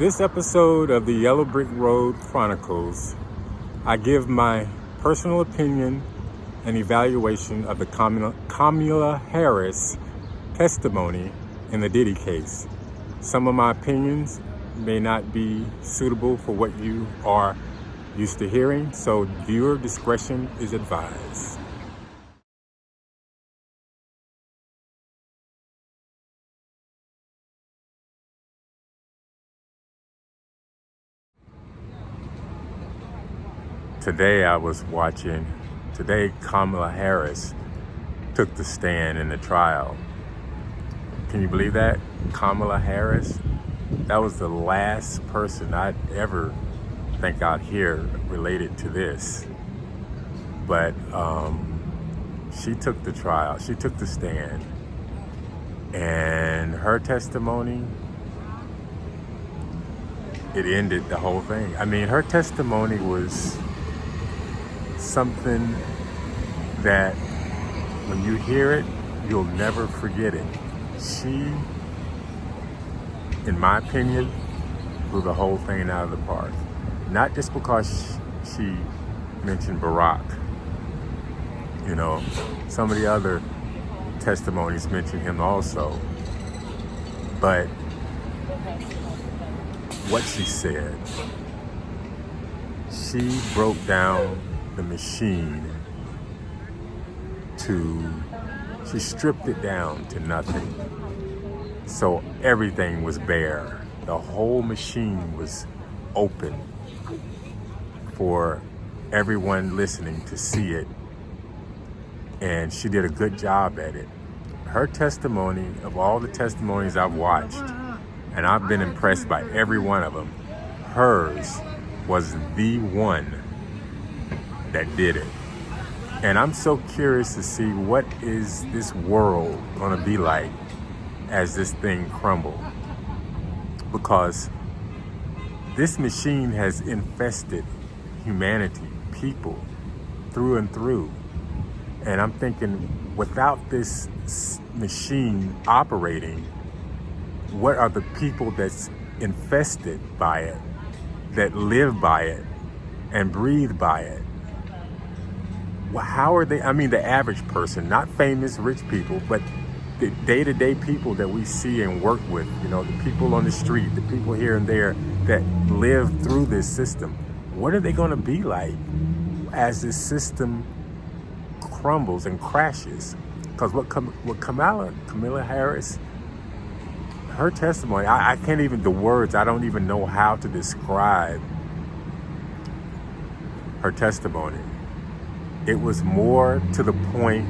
This episode of the Yellow Brick Road Chronicles, I give my personal opinion and evaluation of the Kamala Harris testimony in the Diddy case. Some of my opinions may not be suitable for what you are used to hearing, so viewer discretion is advised. Today Kamala Harris took the stand in the trial. Can you believe that? Kamala Harris? That was the last person I'd ever think I'd hear related to this. But she took the trial, she took the stand, and her testimony, it ended the whole thing. I mean, her testimony was something that when you hear it, you'll never forget it. She, in my opinion, blew the whole thing out of the park. Not just because she mentioned Barack. You know, some of the other testimonies mention him also. But what she said, she broke down the machine she stripped it down to nothing. So everything was bare. The whole machine was open for everyone listening to see it. And she did a good job at it. Her testimony, of all the testimonies I've watched, and I've been impressed by every one of them, hers was the one that did it. And I'm so curious to see what is this world gonna be like as this thing crumbles. Because this machine has infested humanity, people, through and through. And I'm thinking, without this machine operating, what are the people that's infested by it, that live by it, and breathe by it? Well, how are they? I mean, the average person, not famous, rich people, but the day-to-day people that we see and work with, you know, the people on the street, the people here and there that live through this system. What are they going to be like as this system crumbles and crashes? Because what Kamala Harris, her testimony, I can't even, the words, I don't even know how to describe her testimony. It was more to the point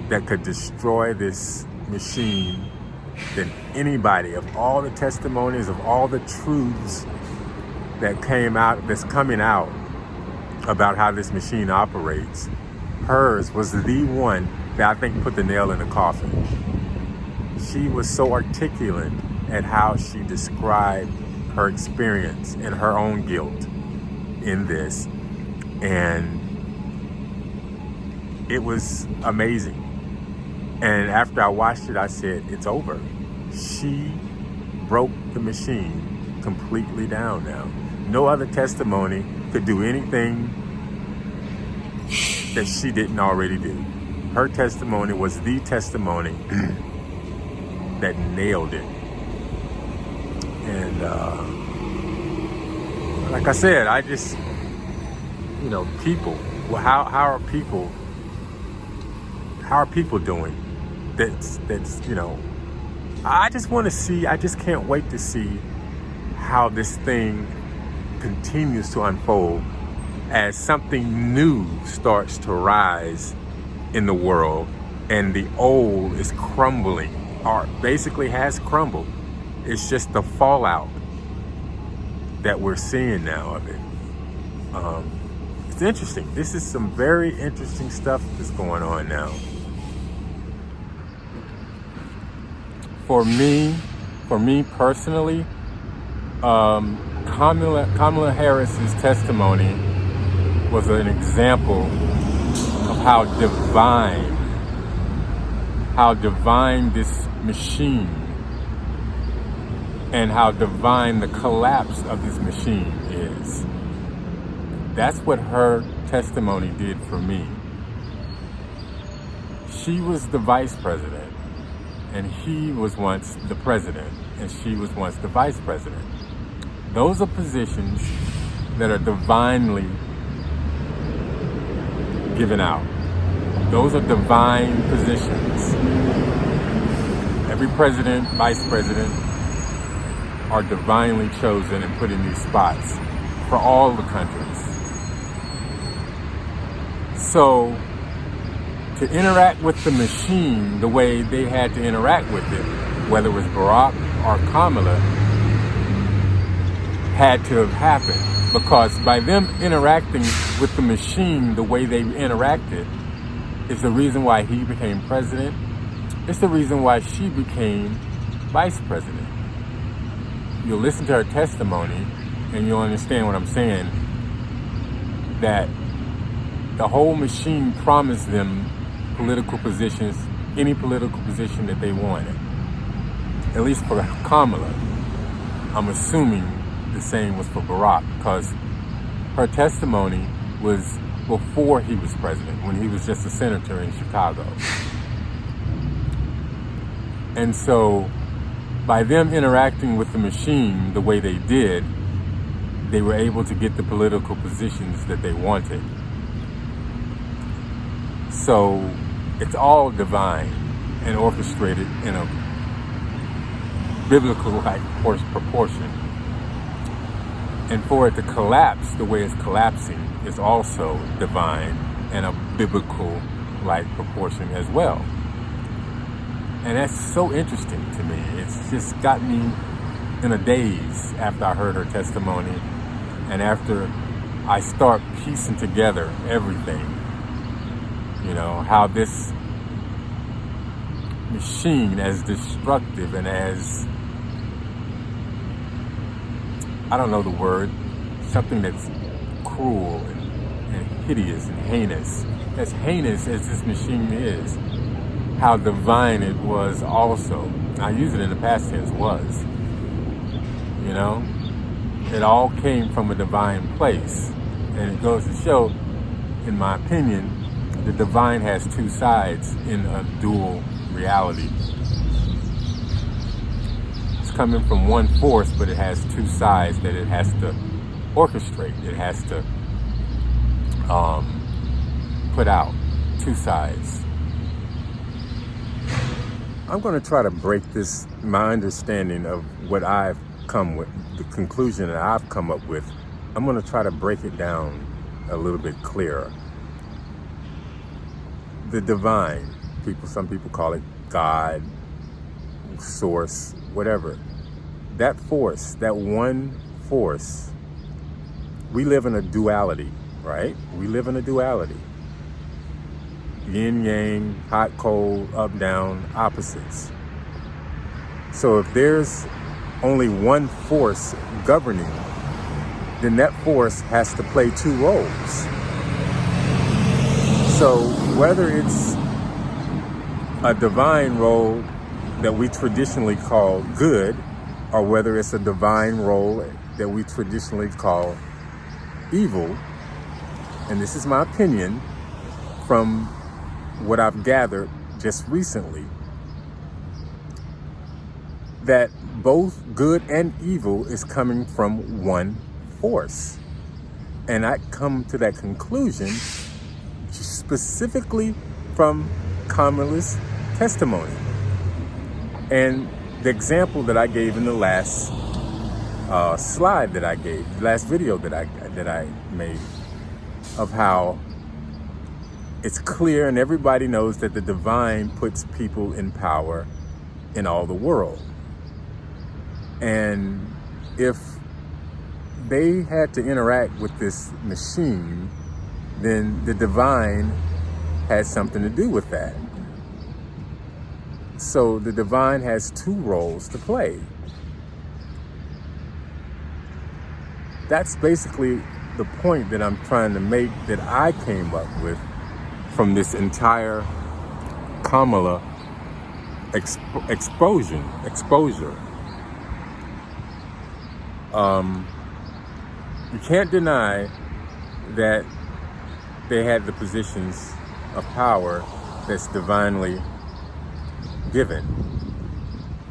that could destroy this machine than anybody. Of all the testimonies, of all the truths that that's coming out about how this machine operates, hers was the one that I think put the nail in the coffin. She was so articulate at how she described her experience and her own guilt in this. And it was amazing. And after I watched it, I said, it's over. She broke the machine completely down now. No other testimony could do anything that she didn't already do. Her testimony was the testimony that nailed it. And like I said, I just, you know, people, well, how are people doing? That's you know, I just want to see, I just can't wait to see how this thing continues to unfold as something new starts to rise in the world and the old is crumbling, or basically has crumbled. It's just the fallout that we're seeing now of it. It's interesting. This is some very interesting stuff that's going on now. For me personally, Kamala Harris's testimony was an example of how divine this machine and how divine the collapse of this machine is. That's what her testimony did for me. She was the vice president, and he was once the president, and she was once the vice president. Those are positions that are divinely given out. Those are divine positions. Every president, vice president are divinely chosen and put in these spots for all the countries. So to interact with the machine the way they had to interact with it, whether it was Barack or Kamala, had to have happened. Because by them interacting with the machine the way they interacted is the reason why he became president. It's the reason why she became vice president. You'll listen to her testimony and you'll understand what I'm saying, that the whole machine promised them political positions, any political position that they wanted. At least for Kamala. I'm assuming the same was for Barack, because her testimony was before he was president, when he was just a senator in Chicago. And so by them interacting with the machine the way they did, they were able to get the political positions that they wanted. So it's all divine and orchestrated in a biblical-like proportion. And for it to collapse the way it's collapsing is also divine and a biblical-like proportion as well. And that's so interesting to me. It's just got me in a daze after I heard her testimony and after I start piecing together everything. You know, how this machine, as destructive and as, I don't know the word, something that's cruel and hideous and heinous. As heinous as this machine is, how divine it was also. I use it in the past tense, was. You know? It all came from a divine place. And it goes to show, in my opinion, the divine has two sides in a dual reality. It's coming from one force, but it has two sides that it has to orchestrate. It has to put out two sides. I'm going to try to break this, my understanding of what I've come with, the conclusion that I've come up with. I'm going to try to break it down a little bit clearer. The divine, some people call it God, source, whatever. That force, that one force, we live in a duality, right? We live in a duality. Yin, yang, hot, cold, up, down, opposites. So if there's only one force governing, then that force has to play two roles. So whether it's a divine role that we traditionally call good, or whether it's a divine role that we traditionally call evil, and this is my opinion from what I've gathered just recently, that both good and evil is coming from one force. And I come to that conclusion specifically from Kamala's testimony. And the example that I gave in the last slide that I gave, the last video that I made, of how it's clear and everybody knows that the divine puts people in power in all the world. And if they had to interact with this machine, then the divine had something to do with that. So the divine has two roles to play. That's basically the point that I'm trying to make, that I came up with from this entire Kamala exposure. You can't deny that they had the positions of power that's divinely given.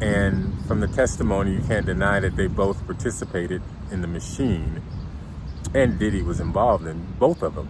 And from the testimony, you can't deny that they both participated in the machine, and Diddy was involved in both of them.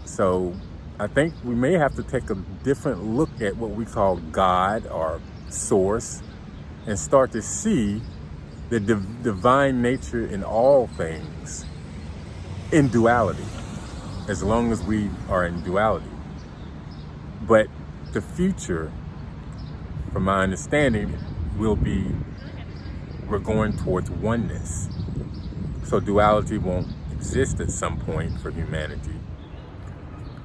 So I think we may have to take a different look at what we call God or source and start to see the divine nature in all things in duality, as long as we are in duality. But the future, from my understanding, will be we're going towards oneness. So duality won't exist at some point for humanity.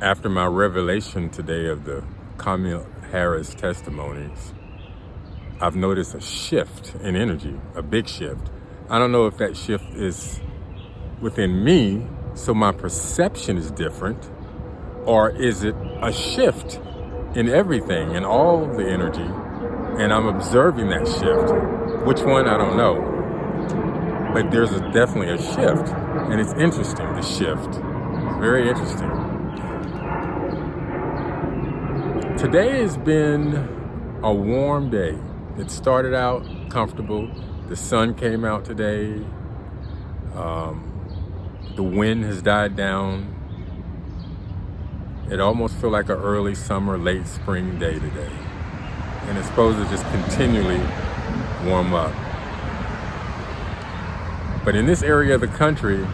After my revelation today of the Kamala Harris testimonies, I've noticed a shift in energy, a big shift. I don't know if that shift is within me, so my perception is different, or is it a shift in everything, in all the energy, and I'm observing that shift. Which one, I don't know. But there's definitely a shift, and it's interesting, the shift. Very interesting. Today has been a warm day. It started out comfortable. The sun came out today. The wind has died down. It almost feels like an early summer, late spring day today. And it's supposed to just continually warm up. But in this area of the country,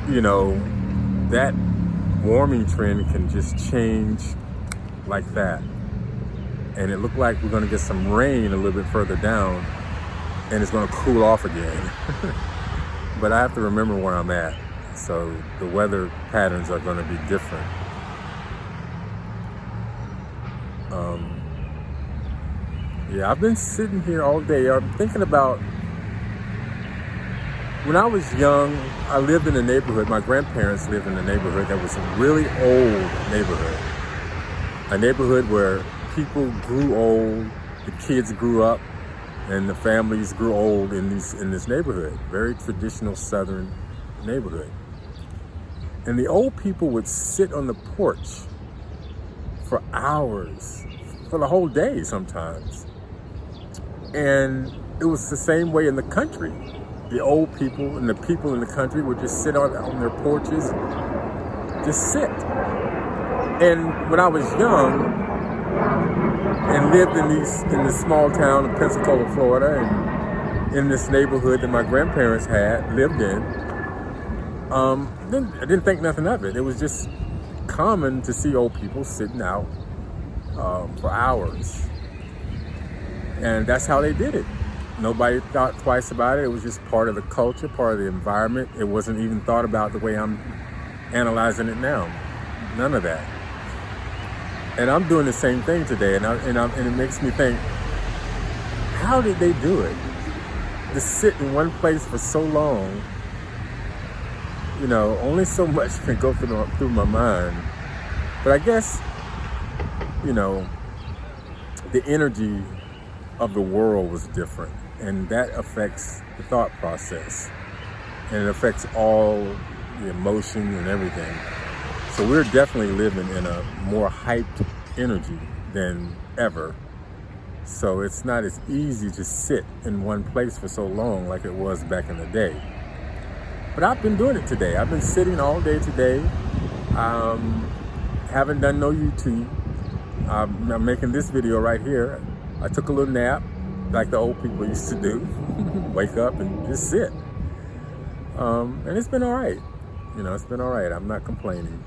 that warming trend can just change like that. And it looked like we're going to get some rain a little bit further down, and it's going to cool off again. But I have to remember where I'm at. So the weather patterns are going to be different. I've been sitting here all day. I'm thinking about when I was young, I lived in a neighborhood. My grandparents lived in a neighborhood that was a really old neighborhood. A neighborhood where people grew old, the kids grew up, and the families grew old in this neighborhood. Very traditional Southern neighborhood. And the old people would sit on the porch for hours, for the whole day sometimes. And it was the same way in the country. The old people and the people in the country would just sit on their porches, just sit. And when I was young and lived in this small town of Pensacola, Florida, and in this neighborhood that my grandparents lived in, then I didn't think nothing of it. It was just common to see old people sitting out for hours. And that's how they did it. Nobody thought twice about it. It was just part of the culture, part of the environment. It wasn't even thought about the way I'm analyzing it now. None of that. And I'm doing the same thing today, and it makes me think, how did they do it? To sit in one place for so long, only so much can go through my mind. But I guess, the energy of the world was different, and that affects the thought process, and it affects all the emotion and everything. So we're definitely living in a more hyped energy than ever. So it's not as easy to sit in one place for so long like it was back in the day. But I've been doing it today. I've been sitting all day today. Haven't done no YouTube. I'm making this video right here. I took a little nap, like the old people used to do. Wake up and just sit. And it's been all right. It's been all right. I'm not complaining.